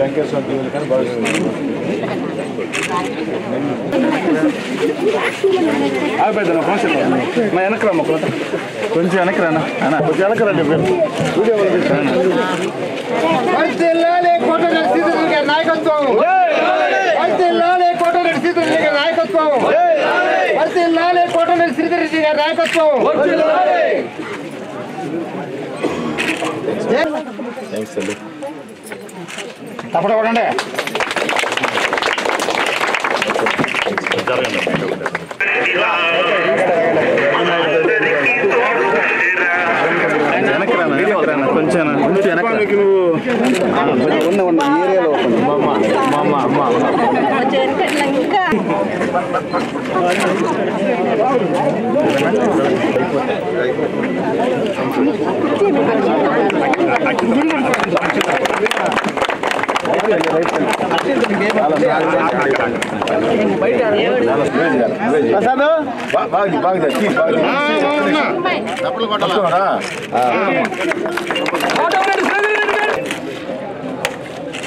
వెంకటేశ్వర దేవులు కానీ భావిస్తున్నాను. వెనకరా కొంచెం వెనకరానా కొంచెం వెనకరండి నాయకత్వం నాయకత్వం కోటరెడ్డి శ్రీధర్ గారి నాయకత్వం. తప్పకుండా కొంచెం ఉన్న ఏరియాలో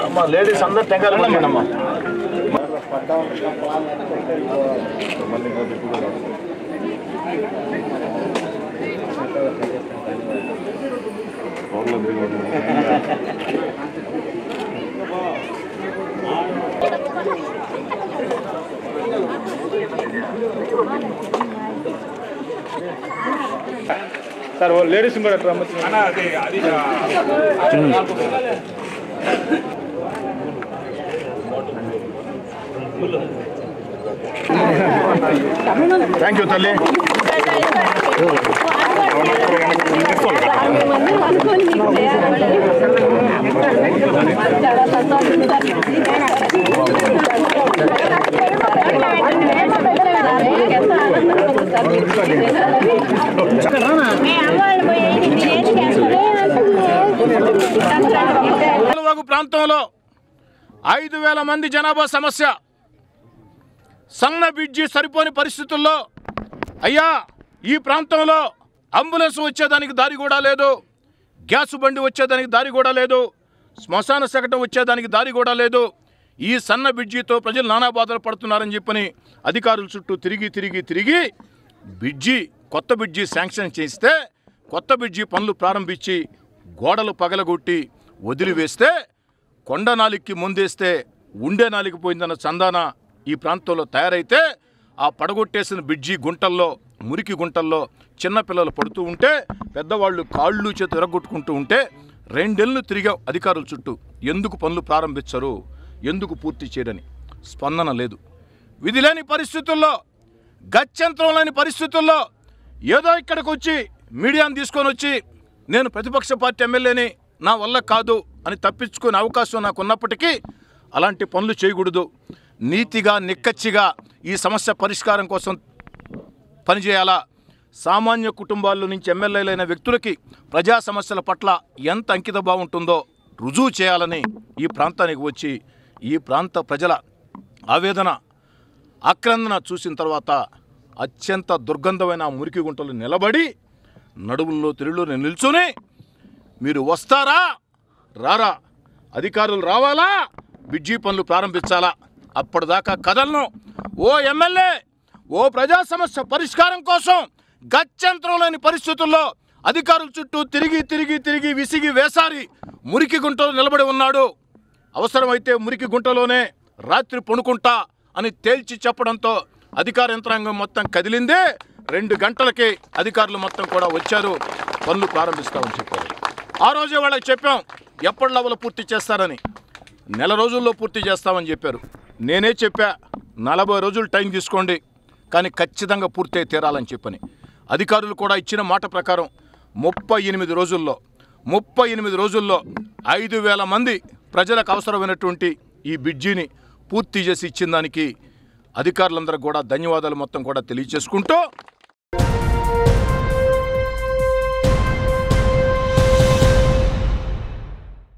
అమ్మా లేడీస్ అందరు టెంకాయలు కొట్టండమ్మా. సార్ లేడీస్ కూడా థ్యాంక్ యూ తల్లి. ప్రాంతంలో 5,000 మంది జనాభా సమస్య, సన్న బ్రిడ్జి సరిపోని పరిస్థితుల్లో అయ్యా ఈ ప్రాంతంలో అంబులెన్స్ వచ్చేదానికి దారి కూడా లేదు, గ్యాస్ బండి వచ్చేదానికి దారి కూడా లేదు, శ్మశాన శకటం వచ్చేదానికి దారి కూడా లేదు. ఈ సన్న బ్రిడ్జితో ప్రజలు నానా బాధలు పడుతున్నారని చెప్పని అధికారుల చుట్టూ తిరిగి కొత్త బ్రిడ్జి శాంక్షన్ చేస్తే కొత్త బ్రిడ్జి పనులు ప్రారంభించి గోడలు పగలగొట్టి వదిలివేస్తే కొండ నాలికి ముందేస్తే ఉండే నాలికి పోయిందన్న చందాన ఈ ప్రాంతంలో తయారైతే ఆ పడగొట్టేసిన బ్రిడ్జి గుంటల్లో మురికి గుంటల్లో చిన్నపిల్లలు పడుతూ ఉంటే పెద్దవాళ్ళు కాళ్ళు చేతులు ఎరగొట్టుకుంటూ ఉంటే 2 ఏళ్ళు తిరిగాం అధికారుల చుట్టూ. ఎందుకు పనులు ప్రారంభించరు, ఎందుకు పూర్తి చేయరని స్పందన లేదు. విధి లేని పరిస్థితుల్లో, గత్యంతరం లేని పరిస్థితుల్లో ఏదో ఇక్కడికి వచ్చి మీడియాను తీసుకొని వచ్చి నేను ప్రతిపక్ష పార్టీ ఎమ్మెల్యేని నా వల్ల కాదు అని తప్పించుకునే అవకాశం నాకు ఉన్నప్పటికీ అలాంటి పనులు చేయకూడదు. నీతిగా నిక్కచ్చిగా ఈ సమస్య పరిష్కారం కోసం పనిచేయాలా. సామాన్య కుటుంబాల్లో నుంచి ఎమ్మెల్యేలైన వ్యక్తులకి ప్రజా సమస్యల పట్ల ఎంత అంకిత బాగుంటుందో రుజువు చేయాలని ఈ ప్రాంతానికి వచ్చి ఈ ప్రాంత ప్రజల ఆవేదన ఆక్రందన చూసిన తర్వాత అత్యంత దుర్గంధమైన మురికి గుంటలు నిలబడి నడుముల్లో తిరుళ్ళు నిల్చుని మీరు వస్తారా రారా, అధికారులు రావాలా, బ్రిడ్జి పనులు ప్రారంభించాలా, అప్పటిదాకా కథలను ఓ ఎమ్మెల్యే ఓ ప్రజా సమస్య పరిష్కారం కోసం గత్యంతరం లేని పరిస్థితుల్లో అధికారుల చుట్టూ తిరిగి విసిగి వేసారి మురికి గుంటలో నిలబడి ఉన్నాడు. అవసరమైతే మురికి గుంటలోనే రాత్రి పడుకుంటా అని తేల్చి చెప్పడంతో అధికార యంత్రాంగం మొత్తం కదిలిందే. 2 గంటలకే అధికారులు మొత్తం కూడా వచ్చారు, పనులు ప్రారంభిస్తామని చెప్పారు. ఆ రోజే వాళ్ళకి చెప్పాం ఎప్పటి లెవెల్ పూర్తి చేస్తారని, 1 రోజుల్లో పూర్తి చేస్తామని చెప్పారు. నేనే చెప్పా 40 రోజులు టైం తీసుకోండి కానీ ఖచ్చితంగా పూర్తి తీరాలని చెప్పని. అధికారులు కూడా ఇచ్చిన మాట ప్రకారం 38 రోజుల్లో 5,000 మంది ప్రజలకు అవసరమైనటువంటి ఈ బ్రిడ్జిని పూర్తి చేసి ఇచ్చిన దానికి అధికారులందరూ కూడా ధన్యవాదాలు మొత్తం కూడా తెలియజేసుకుంటూ